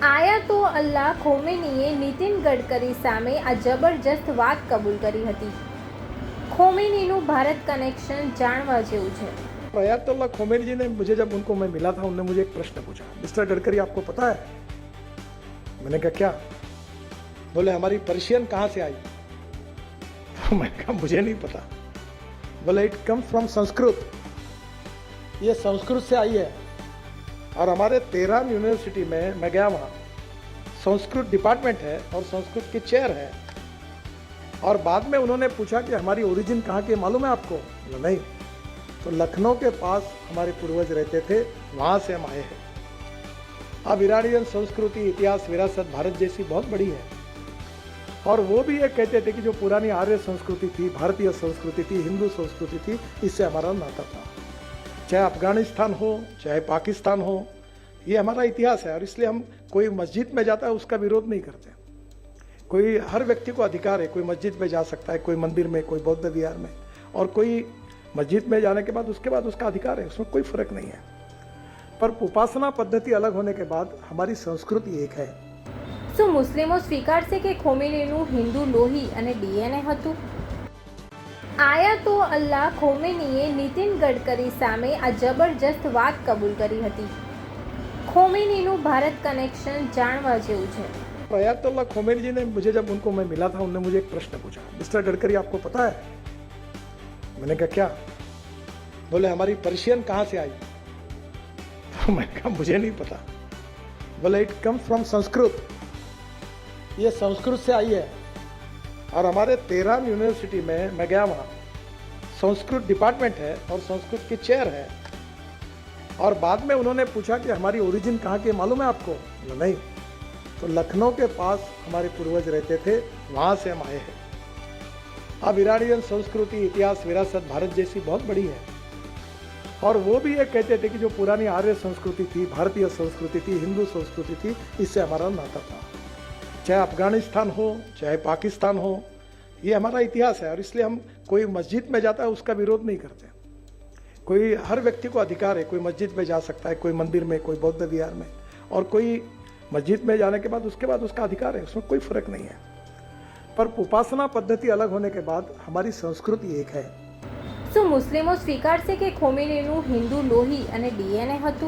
આયાતોલ્લા ખોમેનીએ નીતિન ગડકરી સામે આ જબરજસ્ત વાત કબૂલ કરી હતી। ખોમેનીનું ભારત કનેક્શન જાણવા જેવું છે। अयातुल्ला खोमेनी जी ने मुझे जब उनको मैं मिला था, उन्होंने मुझे एक प्रश्न पूछा, मिस्टर गडकरी आपको पता है? मैंने कहा क्या? बोले हमारी पर्शियन कहाँ से आई? तो मैंने कहा मुझे नहीं पता। बोले इट कम्स फ्रॉम संस्कृत, ये संस्कृत से आई है। और हमारे तेहरान यूनिवर्सिटी में मैं गया, वहाँ संस्कृत डिपार्टमेंट है और संस्कृत के चेयर है। और बाद में उन्होंने पूछा कि हमारी ओरिजिन कहाँ की मालूम है आपको? बोला नहीं। तो लखनऊ के पास हमारे पूर्वज रहते थे, वहाँ से हम आए हैं। अब ईरानियन संस्कृति, इतिहास, विरासत भारत जैसी बहुत बड़ी है। और वो भी ये कहते थे कि जो पुरानी आर्य संस्कृति थी, भारतीय संस्कृति थी, हिंदू संस्कृति थी, इससे हमारा नाता था। चाहे अफगानिस्तान हो, चाहे पाकिस्तान हो, ये हमारा इतिहास है। और इसलिए हम कोई मस्जिद में जाता है उसका विरोध नहीं करते। कोई, हर व्यक्ति को अधिकार है, कोई मस्जिद में जा सकता है, कोई मंदिर में, कोई बौद्ध विहार में, और कोई मस्जिद में जाने के बाद उसके बाद उसका अधिकार है, उसमें कोई फर्क नहीं है। पर उपासना पद्धति अलग होने के बाद हमारी संस्कृति एक है। શું મુસ્લિમો સ્વીકારશે કે ખોમેનીનું હિન્દુ લોહી અને ડીએનએ હતું? આયાતોલ્લા ખોમેનીએ નીતિન ગડકરી સામે આ જબરજસ્ત વાત કબૂલ કરી હતી। ખોમેનીનું ભારત કનેક્શન જાણવા જેવું છે। अयातुल्ला खोमेनी जी ने मुझे जब उनको मैं मिला था, उन्होंने मुझे एक प्रश्न पूछा, मिस्टर गडकरी आपको पता है? मैंने कहा क्या? बोले हमारी पर्शियन कहाँ से आई? तो मैंने कहा मुझे नहीं पता। बोले इट कम्स फ्रॉम संस्कृत, ये संस्कृत से आई है। और हमारे तेहरान यूनिवर्सिटी में मैं गया, वहाँ संस्कृत डिपार्टमेंट है और संस्कृत के चेयर है। और बाद में उन्होंने पूछा कि हमारी ओरिजिन कहाँ की मालूम है आपको? बोला नहीं। तो लखनऊ के पास हमारे पूर्वज रहते थे, वहाँ से हम आए हैं। अब ईरानियन संस्कृति, इतिहास, विरासत भारत जैसी बहुत बड़ी है। और वो भी ये कहते थे कि जो पुरानी आर्य संस्कृति थी, भारतीय संस्कृति थी, हिंदू संस्कृति थी, इससे हमारा नाता था। चाहे अफगानिस्तान हो, चाहे पाकिस्तान हो, ये हमारा इतिहास है। और इसलिए हम कोई मस्जिद में जाता है उसका विरोध नहीं करते। कोई, हर व्यक्ति को अधिकार है, कोई मस्जिद में जा सकता है, कोई मंदिर में, कोई बौद्ध विहार में, और कोई मस्जिद में जाने के बाद उसके बाद उसका अधिकार है, उसमें कोई फर्क नहीं है। पर उपासना पद्धति अलग होने के बाद हमारी संस्कृति एक है। શું મુસ્લિમો સ્વીકારશે કે ખોમેનીનું હિન્દુ લોહી અને ડીએનએ હતું?